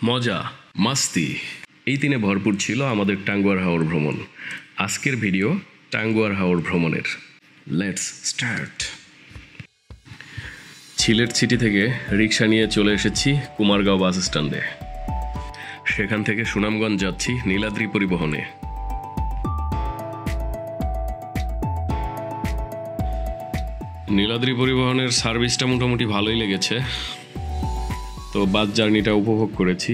মজা মাস্তি এই তিনে ভরপুর ছিল আমাদের টাঙ্গুয়ার হাওর ভ্রমণ। আজকের ভিডিও টাঙ্গুয়ার হাওর ভ্রমণের। Let's start. সিলেট সিটি থেকে রিক্সা নিয়ে চলে এসেছি কুমারগাঁও বাস স্ট্যান্ডে। সেখান থেকে সুনামগঞ্জ যাচ্ছি নীলাদ্রি পরিবহনে। নীলাদ্রি পরিবহনের সার্ভিসটা মোটামুটি ভালোই লেগেছে, তো বাস জার্নিটা উপভোগ করেছি।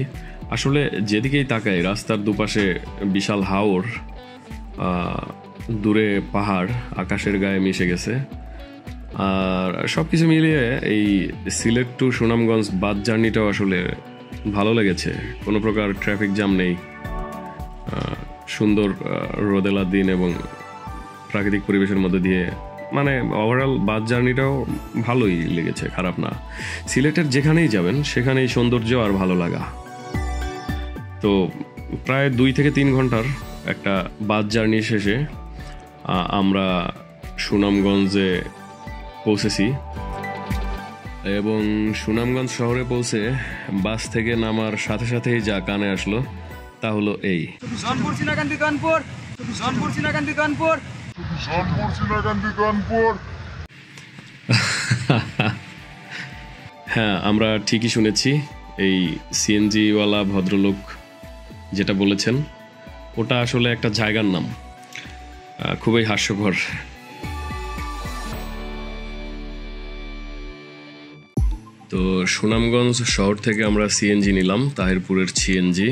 আসলে যেদিকেই তাকাই রাস্তার দুপাশে বিশাল হাওর, দূরে পাহাড় আকাশের গায়ে মিশে গেছে। আর সব কিছু মিলিয়ে এই সিলেট টু সুনামগঞ্জ বাস জার্নিটাও আসলে ভালো লেগেছে। কোনো প্রকার ট্রাফিক জ্যাম নেই, সুন্দর রোদেলা দিন এবং প্রাকৃতিক পরিবেশের মধ্যে দিয়ে, মানে ওভারঅল বাস জার্নিটাও ভালোই লেগেছে, খারাপ না। সিলেটের যেখানেই যাবেন সেখানেই সৌন্দর্য আর ভালো লাগা। তো প্রায় 2 থেকে 3 ঘন্টার একটা বাস জার্নি শেষে আমরা সুনামগঞ্জে পৌঁছেছি এবং সুনামগঞ্জ শহরে পৌঁছে বাস থেকে নামার সাথে সাথেই যা কানে আসলো তা হলো এই হ্যাঁ, আমরা ঠিকই শুনেছি। এই সিএনজিওয়ালা ভদ্রলোক যেটা বলেছেন ওটা আসলে একটা জায়গার নাম। খুবই হাস্যকর। তো সুনামগঞ্জ শহর থেকে আমরা সিএনজি নিলাম, তাহিরপুরের সিএনজি।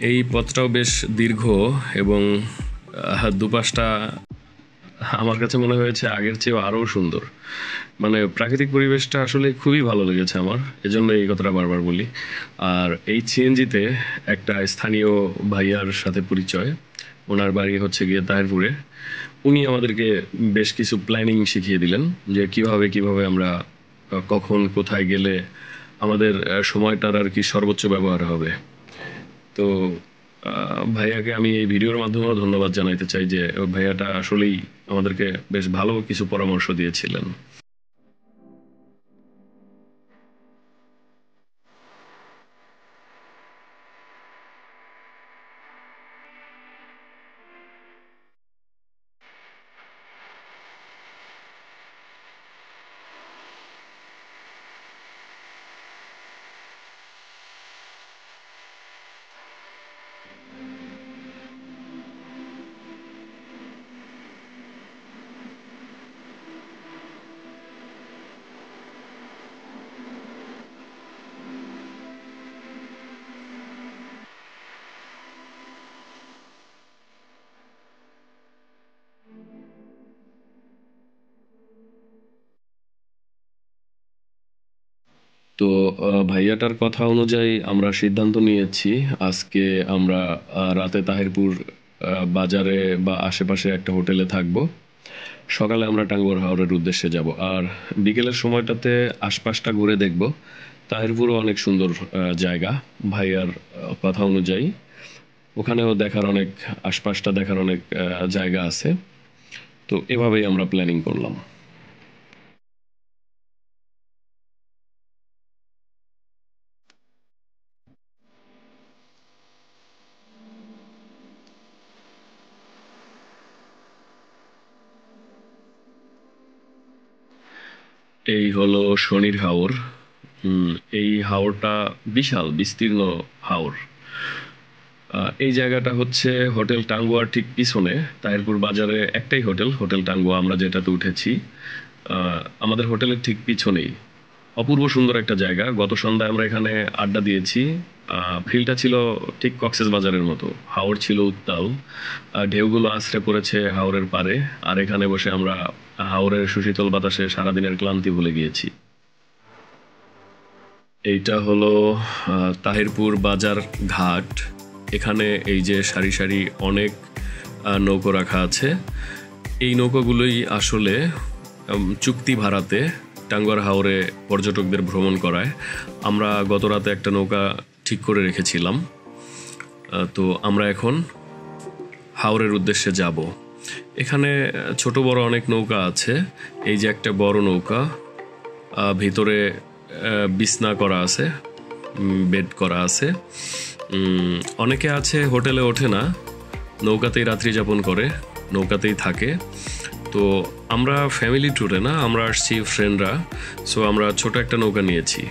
এই পথটাও বেশ দীর্ঘ এবং দুপাশটা আমার কাছে মনে হয়েছে আগের চেয়েও আরও সুন্দর। মানে প্রাকৃতিক পরিবেশটা আসলে খুবই ভালো লেগেছে আমার, এজন্য এই কথাটা বারবার বলি। আর এই সিএনজিতে একটা স্থানীয় ভাইয়ার সাথে পরিচয়, ওনার বাড়ি হচ্ছে গিয়ে তাহিরপুরে। উনি আমাদেরকে বেশ কিছু প্ল্যানিং শিখিয়ে দিলেন যে কিভাবে আমরা কখন কোথায় গেলে আমাদের সময়টার আর কি সর্বোচ্চ ব্যবহার হবে। তো ভাইয়াকে আমি এই ভিডিওর মাধ্যমে ধন্যবাদ জানাইতে চাই যে ভাইয়াটা আসলেই আমাদেরকে বেশ ভালো কিছু পরামর্শ দিয়েছিলেন। তো ভাইয়াটার কথা অনুযায়ী আমরা সিদ্ধান্ত নিয়েছি আজকে আমরা রাতে তাহিরপুর বাজারে বা আশেপাশে একটা হোটেলে থাকব। সকালে আমরা টাঙ্গুয়ার হাওরের উদ্দেশ্যে যাব, আর বিকেলের সময়টাতে আশপাশটা ঘুরে দেখব। তাহিরপুরও অনেক সুন্দর জায়গা ভাইয়ার কথা অনুযায়ী, ওখানেও দেখার অনেক, আশপাশটা দেখার অনেক জায়গা আছে। তো এভাবেই আমরা প্ল্যানিং করলাম। এই হলো শনির হাওর। এই হাওরটা বিশাল বিস্তীর্ণ হাওর। এই জায়গাটা হচ্ছে হোটেল টাঙ্গুয়ার ঠিক পিছনে। তাহিরপুর বাজারে একটাই হোটেল, হোটেল টাঙ্গুয়া, আমরা যেটাতে উঠেছি আমাদের হোটেলের ঠিক পিছনেই। অপূর্ব সুন্দর একটা জায়গা। গত সন্ধ্যায় আমরা এখানে আড্ডা দিয়েছি। ফিলটা ছিল ঠিক কক্সেস বাজারের মতো। হাওর ছিল উত্তাল, ঢেউগুলো আছড়ে পড়েছে হাওরের পারে, আর এখানে বসে আমরা হাওরের সুশীতল বাতাসে সারাদিনের ক্লান্তি ভুলে গিয়েছি। এইটা হলো তাহিরপুর বাজার ঘাট। এখানে এই যে সারি সারি অনেক নৌকো রাখা আছে। এই নৌকোগুলোই আসলে চুক্তি ভাড়াতে টাঙ্গুয়ার হাওরে পর্যটকদের ভ্রমণ করায়। আমরা গত রাতে একটা নৌকা ঠিক করে রেখেছিলাম। তো আমরা এখন হাওরের উদ্দেশ্যে যাব। এখানে ছোট বড় অনেক নৌকা আছে। এই যে একটা বড় নৌকা, ভিতরে বিছনা করা আছে, বেড করা আছে। অনেকে আছে হোটেলে ওঠে না, নৌকাতেই রাত্রি যাপন করে, নৌকাতেই থাকে। তো আমরা ফ্যামিলি ট্যুরে না, আমরা আসছি ফ্রেন্ডরা, সো আমরা ছোট একটা নৌকা নিয়েছি।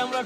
আমরা